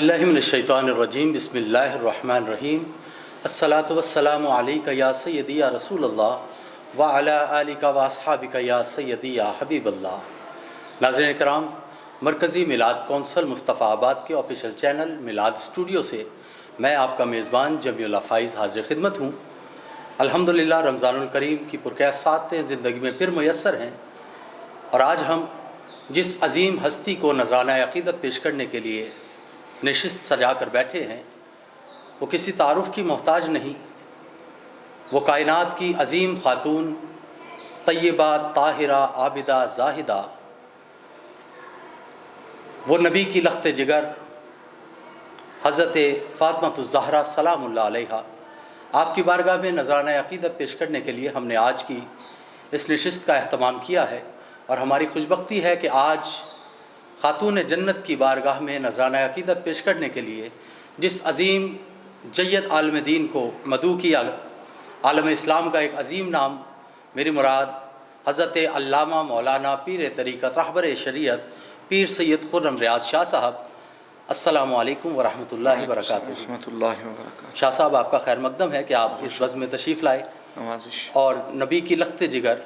باللہ من الشیطان الرجیم بسم اللہ الرحمن الرحیم الصلاۃ والسلام علیک یا سیدی یا رسول اللہ وعلی آلک و اصحابک یا سیدی یا حبیب اللہ۔ ناظرین کرام، مرکزی میلاد کونسل مصطفیٰ آباد کے آفیشیل چینل میلاد اسٹوڈیو سے میں آپ کا میزبان جمیع اللہ فائز حاضر خدمت ہوں۔ الحمدللہ رمضان الکریم کی پرکیف ساعتیں زندگی میں پھر میسر ہیں، اور آج ہم جس عظیم ہستی کو نذرانہ عقیدت پیش کرنے کے لیے نشست سجا کر بیٹھے ہیں، وہ کسی تعارف کی محتاج نہیں۔ وہ کائنات کی عظیم خاتون، طیبہ، طاہرہ، عابدہ، زاہدہ، وہ نبی کی لخت جگر حضرت فاطمۃ الزہرا سلام اللہ علیہا۔ آپ کی بارگاہ میں نذرانہ عقیدت پیش کرنے کے لیے ہم نے آج کی اس نشست کا اہتمام کیا ہے، اور ہماری خوش بختی ہے کہ آج خاتون جنت کی بارگاہ میں نذرانہ عقیدت پیش کرنے کے لیے جس عظیم جید عالم دین کو مدعو کیا، عالم اسلام کا ایک عظیم نام، میری مراد حضرت علامہ مولانا پیر طریقت رہبر شریعت پیر سید خرم ریاض شاہ صاحب، السلام علیکم ورحمۃ اللہ وبرکاتہ۔ ورحمۃ اللہ وبرکاتہ۔ شاہ صاحب، آپ کا خیر مقدم ہے کہ آپ اس بزم میں تشریف لائے نوازش۔ اور نبی کی لخت جگر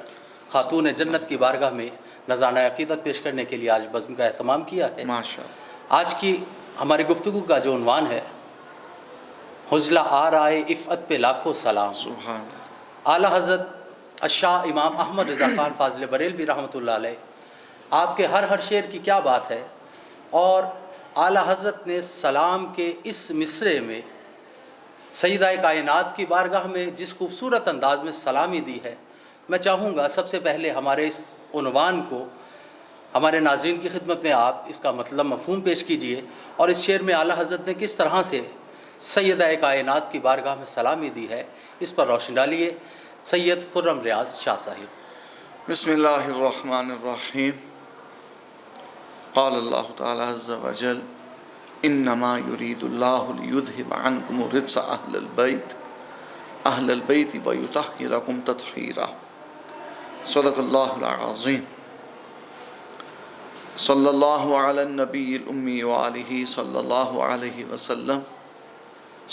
خاتون جنت کی بارگاہ میں نذرانہ عقیدت پیش کرنے کے لیے آج بزم کا اہتمام کیا ہے۔ ماشاءاللہ۔ آج کی ہماری گفتگو کا جو عنوان ہے، حجلہ آ رائے عفت پہ لاکھوں سلام۔ سبحان اللہ۔ اعلیٰ حضرت الشاہ امام احمد رضا خان فاضل بریلوی رحمۃ اللہ علیہ، آپ کے ہر شعر کی کیا بات ہے، اور اعلیٰ حضرت نے سلام کے اس مصرعے میں سیدہ کائنات کی بارگاہ میں جس خوبصورت انداز میں سلامی دی ہے، میں چاہوں گا سب سے پہلے ہمارے اس عنوان کو ہمارے ناظرین کی خدمت میں آپ اس کا مطلب مفہوم پیش کیجئے، اور اس شعر میں اعلیٰ حضرت نے کس طرح سے سیدہ کائنات کی بارگاہ میں سلامی دی ہے، اس پر روشنی ڈالیے۔ سید خرم ریاض شاہ صاحب۔ بسم اللہ الرحمن الرحیم۔ قال اللہ تعالی عز وجل انما یرید اللہ لیذہب عنکم الرجس اہل البیت ویطہرکم تطہیرا۔ صدق اللہ العظیم۔ صلی اللہ علی النبی الامی وآلہ صلی اللہ علیہ وسلم۔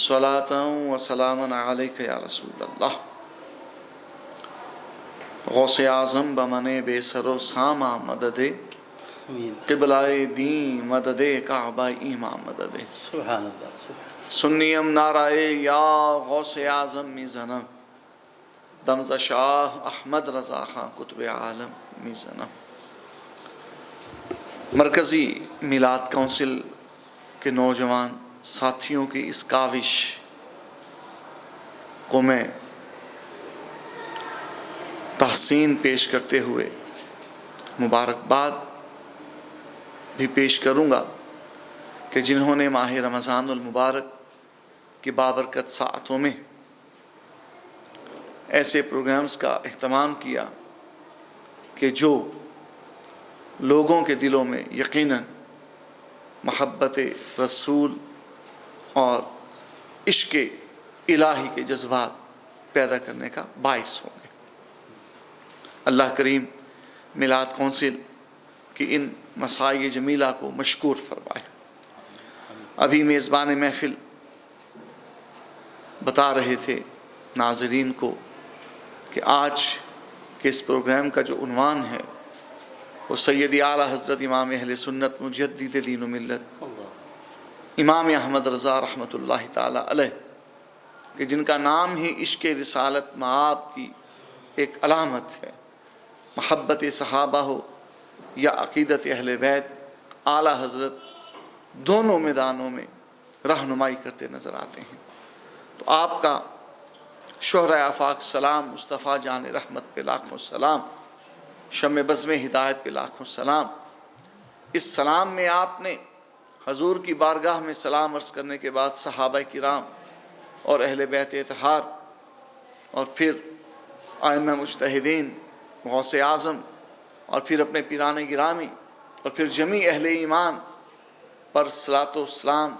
صلاۃ و سلاما علیک یا رسول اللہ۔ غوث اعظم بمن بے سر و سامہ مدد، قبلہ دین مدد، کعبہ ایمان مدد۔ سبحان اللہ، سبحان سنیم نعرائے یا غوث اعظم میزنم، دمز شاہ احمد رضا خان قطب عالم میزنم۔ مرکزی میلاد کونسل کے نوجوان ساتھیوں کی اس کاوش کو میں تحسین پیش کرتے ہوئے مبارکباد بھی پیش کروں گا کہ جنہوں نے ماہ رمضان المبارک کی بابرکت ساعتوں میں ایسے پروگرامز کا اہتمام کیا کہ جو لوگوں کے دلوں میں یقیناً محبت رسول اور عشق الہی کے جذبات پیدا کرنے کا باعث ہوں گے۔ اللہ کریم میلاد کونسل کی ان مساعی جمیلہ کو مشکور فرمائے۔ ابھی میزبان محفل بتا رہے تھے ناظرین کو کہ آج کے اس پروگرام کا جو عنوان ہے وہ سیدی اعلیٰ حضرت امام اہل سنت مجدد دین و ملت امام احمد رضا رحمۃ اللہ تعالی علیہ، کہ جن کا نام ہی عشق رسالت مآب کی ایک علامت ہے، محبت صحابہ ہو یا عقیدت اہل بیت، اعلیٰ حضرت دونوں میدانوں میں رہنمائی کرتے نظر آتے ہیں۔ تو آپ کا شہرۂ آفاق سلام، مصطفیٰ جان رحمت پہ لاکھوں سلام، شمع بزم ہدایت پہ لاکھوں سلام۔ اس سلام میں آپ نے حضور کی بارگاہ میں سلام عرض کرنے کے بعد صحابہ کرام اور اہل بیت اطہار، اور پھر ائمہ مجتہدین، غوث اعظم، اور پھر اپنے پیران گرامی، اور پھر جمیع اہل ایمان پر صلاۃ و سلام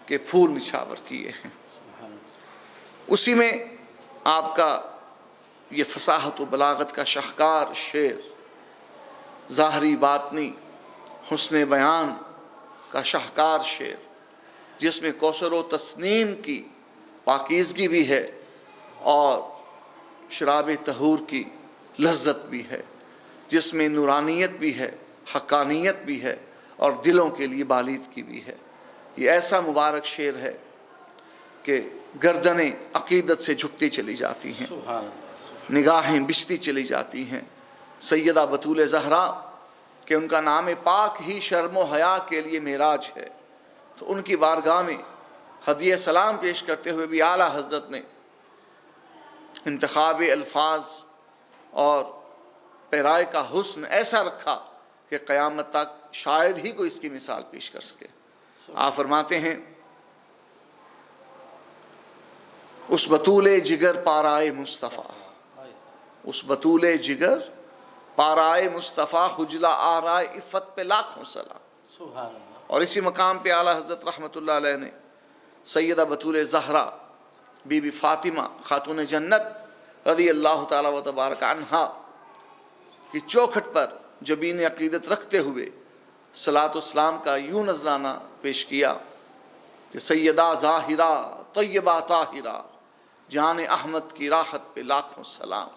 کے پھول نچھاور کیے ہیں۔ اسی میں آپ کا یہ فصاحت و بلاغت کا شاہکار شعر، ظاہری باطنی حسن بیان کا شاہکار شعر جس میں کوثر و تسنیم کی پاکیزگی بھی ہے اور شراب طہور کی لذت بھی ہے، جس میں نورانیت بھی ہے، حقانیت بھی ہے اور دلوں کے لیے بالیدگی بھی ہے۔ یہ ایسا مبارک شعر ہے کہ گردنیں عقیدت سے جھکتی چلی جاتی ہیں، سبحان اللہ۔ نگاہیں بچھتی چلی جاتی ہیں۔ سیدہ بطول زہرا کہ ان کا نام پاک ہی شرم و حیا کے لیے معراج ہے، تو ان کی بارگاہ میں ہدیہ سلام پیش کرتے ہوئے بھی اعلیٰ حضرت نے انتخاب الفاظ اور پیرائے کا حسن ایسا رکھا کہ قیامت تک شاید ہی کوئی اس کی مثال پیش کر سکے۔ آپ فرماتے ہیں اس بطول جگر پارائے مصطفیٰ، اس بطول جگر پارائے مصطفیٰ، خجلہ آرائے عفت پہ لاکھوں سلام۔ سبحان اللہ۔ اور اسی مقام پہ اعلیٰ حضرت رحمۃ اللہ علیہ نے سیدہ بطول زہرا بی بی فاطمہ خاتون جنت رضی اللہ تعالیٰ و تبارک عنہا کی چوکھٹ پر جبین عقیدت رکھتے ہوئے صلاۃ والسلام کا یوں نذرانہ پیش کیا کہ سیدہ ظاہرہ طیبہ طاہرہ جان احمد کی راحت پہ لاکھوں سلام،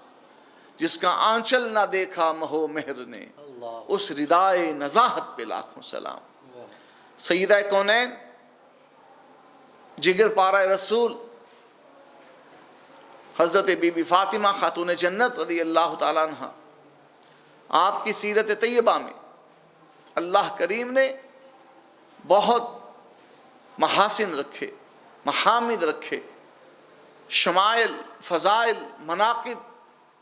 جس کا آنچل نہ دیکھا مہو مہر نے اللہ۔ اس ردائے نزاہت پہ لاکھوں سلام۔ سیدہ کونین جگر پارہ رسول حضرت بی بی فاطمہ خاتون جنت رضی اللہ تعالیٰ عنہ، آپ کی سیرت طیبہ میں اللہ کریم نے بہت محاسن رکھے، محامد رکھے، شمائل، فضائل، مناقب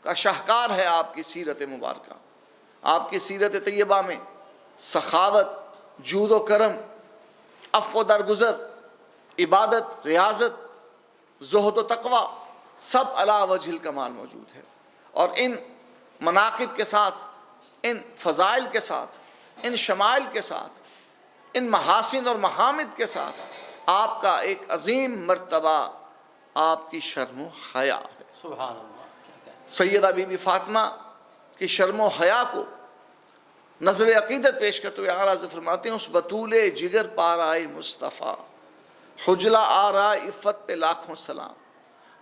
کا شاہکار ہے آپ کی سیرت مبارکہ۔ آپ کی سیرت طیبہ میں سخاوت، جود و کرم، عفو و درگزر، عبادت، ریاضت، زہد و تقوی سب علی وجہ الکمال موجود ہے۔ اور ان مناقب کے ساتھ، ان فضائل کے ساتھ، ان شمائل کے ساتھ، ان محاسن اور محامد کے ساتھ آپ کا ایک عظیم مرتبہ آپ کی شرم و حیا ہے۔ سبحان اللہ۔ سیدہ بی بی فاطمہ کی شرم و حیا کو نظر عقیدت پیش کرتے ہوئے اعلیٰ حضرت فرماتے ہیں اس بطول جگر پارائے مصطفیٰ، حجلہ آرائے عفت پہ لاکھوں سلام۔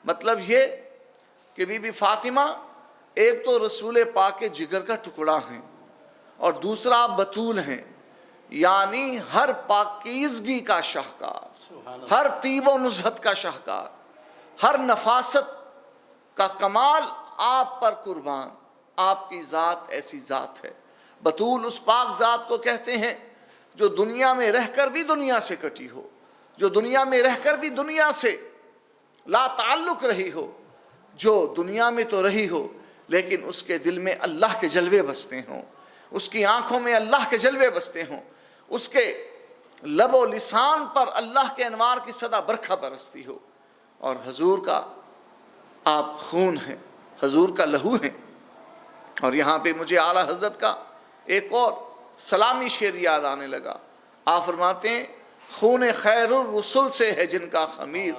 مطلب یہ کہ بی بی فاطمہ ایک تو رسول پاک کے جگر کا ٹکڑا ہیں اور دوسرا بطول ہیں، یعنی ہر پاکیزگی کا شاہکار، ہر طیب و نزہت کا شاہکار، ہر نفاست کا کمال آپ پر قربان۔ آپ کی ذات ایسی ذات ہے۔ بطول اس پاک ذات کو کہتے ہیں جو دنیا میں رہ کر بھی دنیا سے کٹی ہو، جو دنیا میں رہ کر بھی دنیا سے لا تعلق رہی ہو، جو دنیا میں تو رہی ہو لیکن اس کے دل میں اللہ کے جلوے بستے ہوں، اس کی آنکھوں میں اللہ کے جلوے بستے ہوں، اس کے لب و لسان پر اللہ کے انوار کی صدا برکھا برستی ہو۔ اور حضور کا آپ خون ہیں، حضور کا لہو ہیں۔ اور یہاں پہ مجھے اعلیٰ حضرت کا ایک اور سلامی شعر یاد آنے لگا۔ آپ فرماتے ہیں خون خیر الرسل سے ہے جن کا خمیر،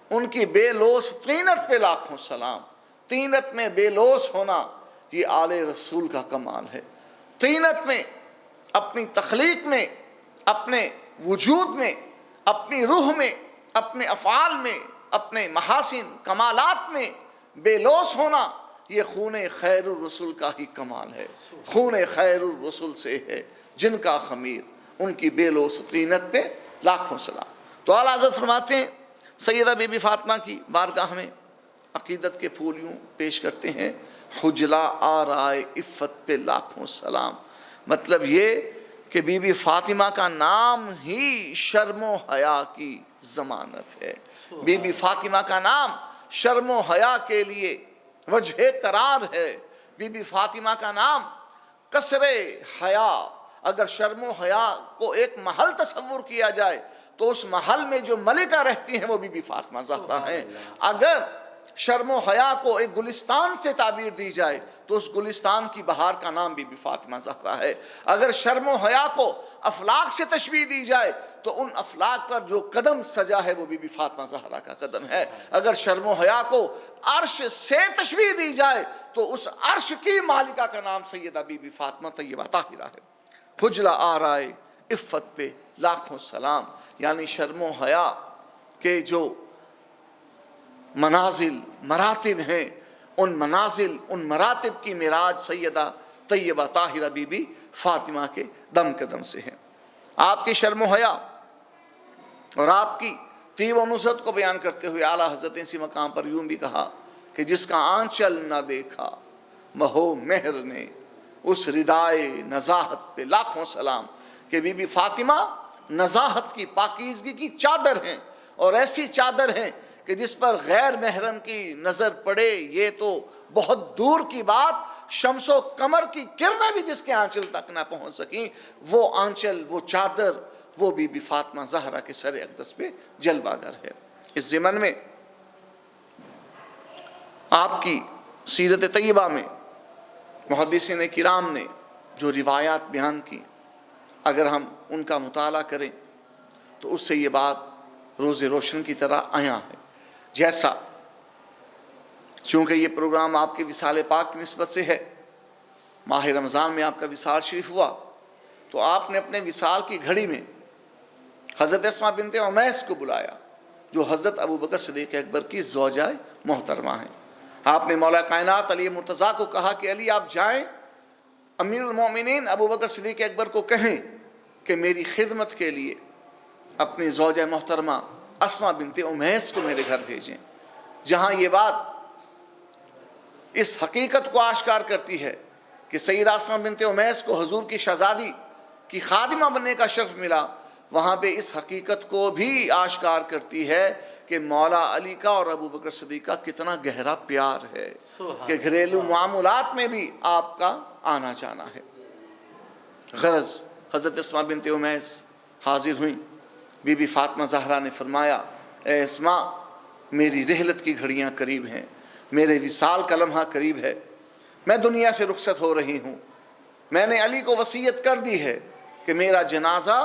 ان کی بے لوث طینت پہ لاکھوں سلام۔ طینت میں بے لوث ہونا یہ آل رسول کا کمال ہے۔ طینت میں، اپنی تخلیق میں، اپنے وجود میں، اپنی روح میں، اپنے افعال میں، اپنے محاسن کمالات میں بے لوث ہونا یہ خون خیر الرسل کا ہی کمال ہے۔ خون خیر الرسل سے ہے جن کا خمیر، ان کی بے لوث طینت پہ لاکھوں سلام۔ تو اعلیٰ حضرت فرماتے ہیں سیدہ بی بی فاطمہ کی بارگاہ میں عقیدت کے پھول یوں پیش کرتے ہیں حجلہ آرائے عفت پہ لاکھوں سلام۔ مطلب یہ کہ بی بی فاطمہ کا نام ہی شرم و حیا کی ضمانت ہے۔ بی بی فاطمہ کا نام شرم و حیا کے لیے وجہ قرار ہے۔ بی بی فاطمہ کا نام کسر حیا، اگر شرم و حیا کو ایک محل تصور کیا جائے تو اس محل میں جو ملکہ رہتی ہیں وہ بی بی فاطمہ زہرا ہیں۔ اگر شرم و حیا کو ایک گلستان سے تعبیر دی جائے تو اس گلستان کی بہار کا نام بی بی فاطمہ زہرا ہے۔ اگر شرم و حیا کو افلاک سے تشبیہ دی جائے تو ان افلاک پر جو قدم سجا ہے وہ بی بی فاطمہ زہرا کا قدم ہے۔ اگر شرم و حیا کو عرش سے تشبیہ دی جائے تو اس عرش کی مالکہ کا نام سیدہ بی بی فاطمہ طیبہ طاہرہ ہے۔ حجلہ آرائے عفت پہ لاکھوں سلام۔ یعنی شرم و حیا کے جو منازل مراتب ہیں، ان منازل ان مراتب کی معراج سیدہ طیبہ طاہرہ بی بی فاطمہ کے دم قدم سے ہے۔ آپ کی شرم و حیا اور آپ کی طیب و نصرت کو بیان کرتے ہوئے اعلیٰ حضرت نے اسی مقام پر یوں بھی کہا کہ جس کا آنچل نہ دیکھا مہو مہر نے، اس ردائے نزاہت پہ لاکھوں سلام، کہ بی بی فاطمہ نزاہت کی پاکیزگی کی چادر ہیں، اور ایسی چادر ہیں کہ جس پر غیر محرم کی نظر پڑے یہ تو بہت دور کی بات، شمس و قمر کی کرنیں بھی جس کے آنچل تک نہ پہنچ سکیں، وہ آنچل، وہ چادر، وہ بی بی فاطمہ زہرا کے سر اقدس پہ جلوہ گر ہے۔ اس ضمن میں آپ کی سیرت طیبہ میں محدثین کرام نے جو روایات بیان کی، اگر ہم ان کا مطالعہ کریں تو اس سے یہ بات روز روشن کی طرح عیاں ہے۔ جیسا چونکہ یہ پروگرام آپ کے وصال پاک کی نسبت سے ہے، ماہ رمضان میں آپ کا وصال شریف ہوا، تو آپ نے اپنے وصال کی گھڑی میں حضرت اسماء بنت عمیس کو بلایا، جو حضرت ابوبکر صدیق اکبر کی زوجہ محترمہ ہیں۔ آپ نے مولا کائنات علی مرتضیٰ کو کہا کہ علی آپ جائیں، امیر المومنین ابوبکر صدیق اکبر کو کہیں کہ میری خدمت کے لیے اپنی زوجہ محترمہ اسماء بنت عمیس کو میرے گھر بھیجیں۔ جہاں یہ بات اس حقیقت کو آشکار کرتی ہے کہ سیدہ اسماء بنت عمیس کو حضور کی شہزادی کی خادمہ بننے کا شرف ملا، وہاں پہ اس حقیقت کو بھی آشکار کرتی ہے کہ مولا علی کا اور ابوبکر صدیق کا کتنا گہرا پیار ہے، کہ گھریلو معاملات میں بھی آپ کا آنا جانا ہے۔ غرض حضرت اسماء بنت عمیس حاضر ہوئیں، بی بی فاطمہ زہرا نے فرمایا اے اسماء میری رحلت کی گھڑیاں قریب ہیں، میرے وصال کا لمحہ قریب ہے، میں دنیا سے رخصت ہو رہی ہوں، میں نے علی کو وصیت کر دی ہے کہ میرا جنازہ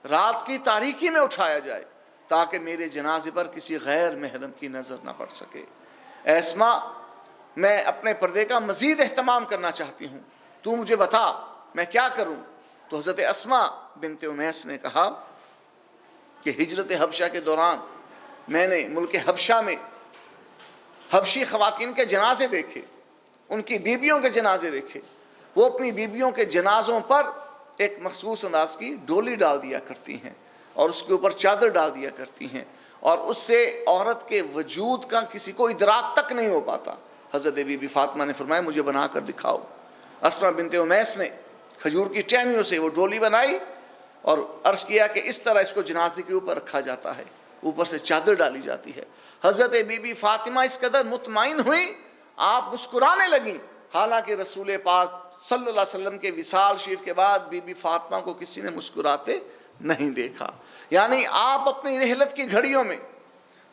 رات کی تاریکی میں اٹھایا جائے تاکہ میرے جنازے پر کسی غیر محرم کی نظر نہ پڑ سکے۔ اے اسماء میں اپنے پردے کا مزید اہتمام کرنا چاہتی ہوں، تو مجھے بتا میں کیا کروں؟ تو حضرت اسماء بنت عمیس نے کہا کہ ہجرت حبشہ کے دوران میں نے ملک حبشہ میں حبشی خواتین کے جنازے دیکھے، ان کی بیویوں کے جنازے دیکھے، وہ اپنی بیویوں کے جنازوں پر ایک مخصوص انداز کی ڈولی ڈال دیا کرتی ہیں اور اس کے اوپر چادر ڈال دیا کرتی ہیں، اور اس سے عورت کے وجود کا کسی کو ادراک تک نہیں ہو پاتا۔ حضرت بی بی فاطمہ نے فرمایا مجھے بنا کر دکھاؤ۔ اسماء بنت عمیس نے کھجور کی ٹہنیوں سے وہ ڈولی بنائی اور عرض کیا کہ اس طرح اس کو جنازے کے اوپر رکھا جاتا ہے، اوپر سے چادر ڈالی جاتی ہے۔ حضرت بی بی فاطمہ اس قدر مطمئن ہوئی، آپ مسکرانے لگیں، حالانکہ رسول پاک صلی اللہ علیہ وسلم کے وصال شریف کے بعد بی بی فاطمہ کو کسی نے مسکراتے نہیں دیکھا۔ یعنی آپ اپنی رحلت کی گھڑیوں میں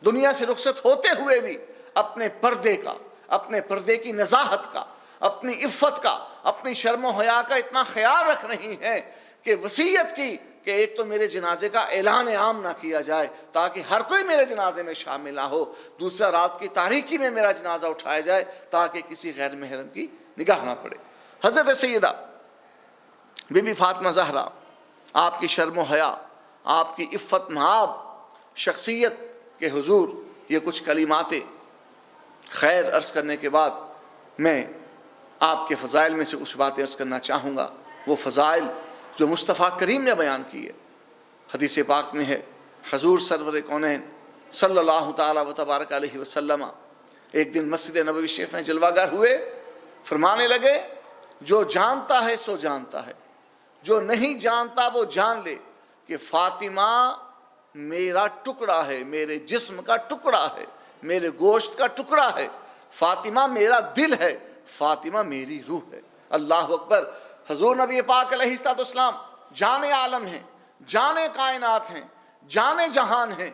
دنیا سے رخصت ہوتے ہوئے بھی اپنے پردے کا، اپنے پردے کی نزاہت کا، اپنی عفت کا، اپنی شرم و حیا کا اتنا خیال رکھ رہی ہیں کہ وصیت کی کہ ایک تو میرے جنازے کا اعلان عام نہ کیا جائے تاکہ ہر کوئی میرے جنازے میں شامل نہ ہو، دوسرا رات کی تاریکی میں میرا جنازہ اٹھایا جائے تاکہ کسی غیر محرم کی نگاہ نہ پڑے۔ حضرت سیدہ بی بی فاطمہ زہرا آپ کی شرم و حیا، آپ کی عفت مآب شخصیت کے حضور یہ کچھ کلمات خیر عرض کرنے کے بعد میں آپ کے فضائل میں سے کچھ باتیں عرض کرنا چاہوں گا، وہ فضائل جو مصطفیٰ کریم نے بیان کی ہے۔ حدیث پاک میں ہے حضور سرور کونین صلی اللہ تعالیٰ و تبارک علیہ وسلم ایک دن مسجد نبوی شریف میں جلوہ گر ہوئے، فرمانے لگے جو جانتا ہے سو جانتا ہے، جو نہیں جانتا وہ جان لے کہ فاطمہ میرا ٹکڑا ہے، میرے جسم کا ٹکڑا ہے، میرے گوشت کا ٹکڑا ہے، فاطمہ میرا دل ہے، فاطمہ میری روح ہے۔ اللہ اکبر۔ حضور نبی پاک علیہ السلام جانے عالم ہیں، جانے کائنات ہیں، جانے جہان ہیں،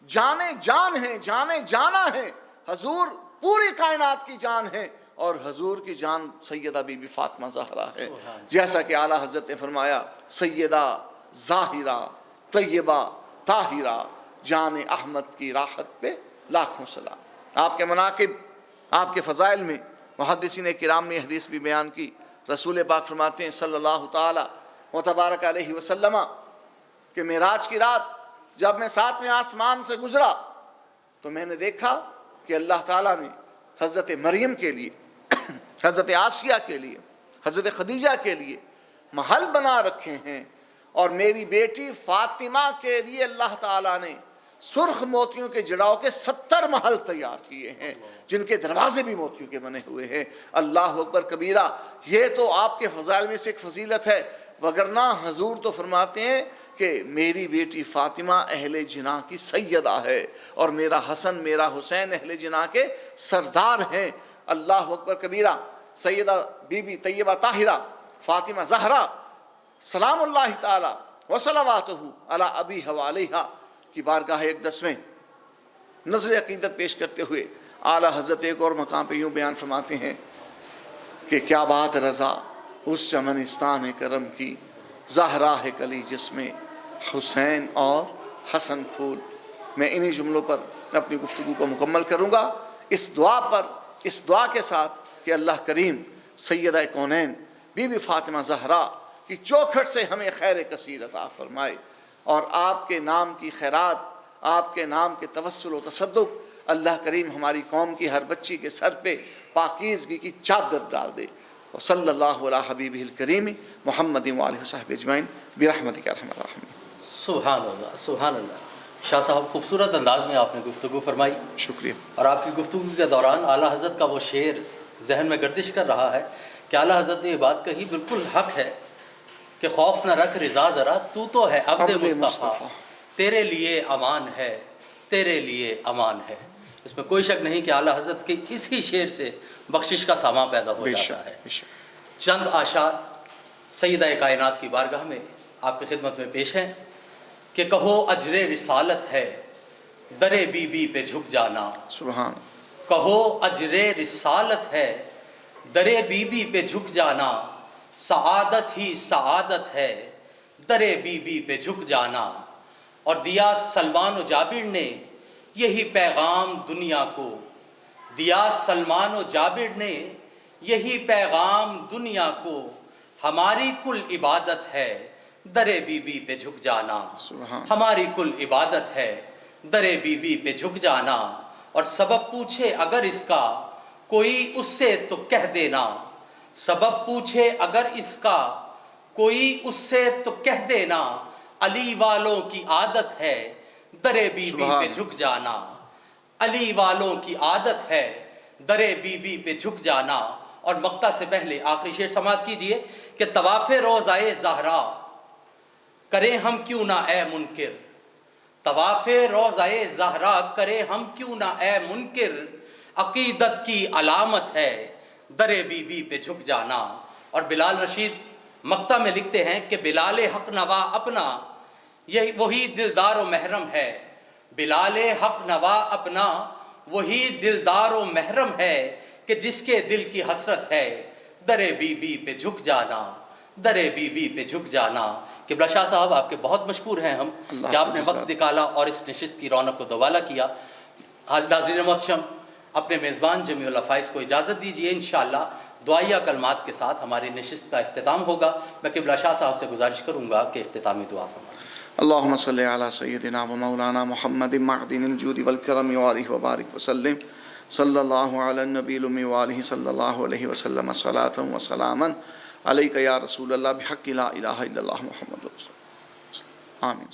جانے جان ہیں، جانے جانا ہیں، حضور پوری کائنات کی جان ہے، اور حضور کی جان سیدہ بی بی فاطمہ زہرا ہے۔ جیسا کہ اعلیٰ حضرت نے فرمایا سیدہ ظاہرہ طیبہ طاہرہ جان احمد کی راحت پہ لاکھوں سلام۔ آپ کے مناقب، آپ کے فضائل میں محدثین کرام نے حدیث بھی بیان کی، رسول پاک فرماتے ہیں صلی اللہ تعالیٰ و تبارک علیہ وسلم کہ معراج کی رات جب میں 7ویں آسمان سے گزرا تو میں نے دیکھا کہ اللہ تعالیٰ نے حضرت مریم کے لیے، حضرت آسیہ کے لیے، حضرت خدیجہ کے لیے محل بنا رکھے ہیں، اور میری بیٹی فاطمہ کے لیے اللہ تعالیٰ نے سرخ موتیوں کے جڑاؤ کے 70 محل تیار کیے ہیں، جن کے دروازے بھی موتیوں کے بنے ہوئے ہیں۔ اللہ اکبر کبیرہ، یہ تو آپ کے فضائل میں سے ایک فضیلت ہے، وگرنہ حضور تو فرماتے ہیں کہ میری بیٹی فاطمہ اہل جناح کی سیدہ ہے، اور میرا حسن میرا حسین اہل جناح کے سردار ہیں۔ اللہ اکبر کبیرہ، سیدہ بی بی طیبہ طاہرہ فاطمہ زہرا سلام اللہ تعالی وصلواتہ علی ابیہا و علیہا کی بارگاہ اقدس میں نظر عقیدت پیش کرتے ہوئے اعلیٰ حضرت ایک اور مقام پہ یوں بیان فرماتے ہیں کہ کیا بات رضا اس چمنستان کرم کی، زہرا ہے کلی جس میں حسین اور حسن پھول۔ میں انہی جملوں پر اپنی گفتگو کو مکمل کروں گا، اس دعا کے ساتھ کہ اللہ کریم سیدہ کونین بی بی فاطمہ زہرا کی چوکھٹ سے ہمیں خیر کثیر عطا فرمائے، اور آپ کے نام کی خیرات، آپ کے نام کے توسل و تصدق اللہ کریم ہماری قوم کی ہر بچی کے سر پہ پاکیزگی کی چادر ڈال دے۔ وصلی اللہ علی حبیبہ الکریم محمد وآلہ وصحبہ اجمعین برحمتک یا ارحم الراحمین۔ سبحان اللہ، سبحان اللہ۔ شاہ صاحب خوبصورت انداز میں آپ نے گفتگو فرمائی، شکریہ۔ اور آپ کی گفتگو کے دوران اعلیٰ حضرت کا وہ شعر ذہن میں گردش کر رہا ہے کہ اعلیٰ حضرت نے یہ بات کہی، بالکل حق ہے کہ خوف نہ رکھ رضا ذرا، تو ہے عبد مصطفیٰ، تیرے لیے امان ہے، تیرے لیے امان ہے۔ اس میں کوئی شک نہیں کہ اعلیٰ حضرت کے اسی شعر سے بخشش کا سامان پیدا ہو جاتا ہے۔ چند اشعار سیدہ کائنات کی بارگاہ میں آپ کی خدمت میں پیش ہیں کہ کہو اجر رسالت ہے در بی بی پہ جھک جانا، سبحان، کہو اجر رسالت ہے در بی بی پہ جھک جانا، سعادت ہی سعادت ہے در بی بی پہ جھک جانا۔ اور دیا سلمان و جابر نے یہی پیغام دنیا کو، دیا سلمان و جابر نے یہی پیغام دنیا کو، ہماری کل عبادت ہے در بی بی پہ جھک جانا، ہماری کل عبادت ہے در بی بی پہ جھک جانا۔ اور سبب پوچھے اگر اس کا کوئی اس سے تو کہہ دینا، سبب پوچھے اگر اس کا کوئی اس سے تو کہہ دینا، علی والوں کی عادت ہے در بی بی پہ جھک جانا، علی والوں کی عادت ہے در بی بی پہ جھک جانا۔ اور مقطع سے پہلے آخری شعر سماعت کیجئے کہ طواف روضہ زہرا کریں ہم کیوں نہ اے منکر، طواف روضہ زہرا کریں ہم کیوں نہ اے منکر، عقیدت کی علامت ہے در بی بی پہ جھک جانا۔ اور بلال رشید مقطع میں لکھتے ہیں کہ بلال حق نوا اپنا یہی وہی دلدار و محرم ہے، بلال حق نوا اپنا وہی دلدار و محرم ہے کہ جس کے دل کی حسرت ہے در بی بی پہ جھک جانا، در بی بی پہ جھک جانا۔ قبلہ شاہ صاحب آپ کے بہت مشکور ہیں ہم کہ آپ نے وقت نکالا اور اس نشست کی رونق کو دوبالا کیا۔ ناظرین محترم، اپنے میزبان جمیع اللہ فائز کو اجازت دیجیے، انشاءاللہ دعائیہ کلمات کے ساتھ ہماری نشست کا اختتام ہوگا۔ میں قبلہ شاہ صاحب سے گزارش کروں گا کہ اختتامی دعا فرمائیں۔ اللہم صلی علی سیدنا و مولانا محمد معدن الجود والکرم وآلہ وبارک وسلم، صلی اللہ علی النبی الامی وآلہ صلی اللہ علیہ وسلم، صلاة و سلاما علیک یا رسول اللہ بحق لا الہ الا اللہ محمد رسول اللہ۔ آمین۔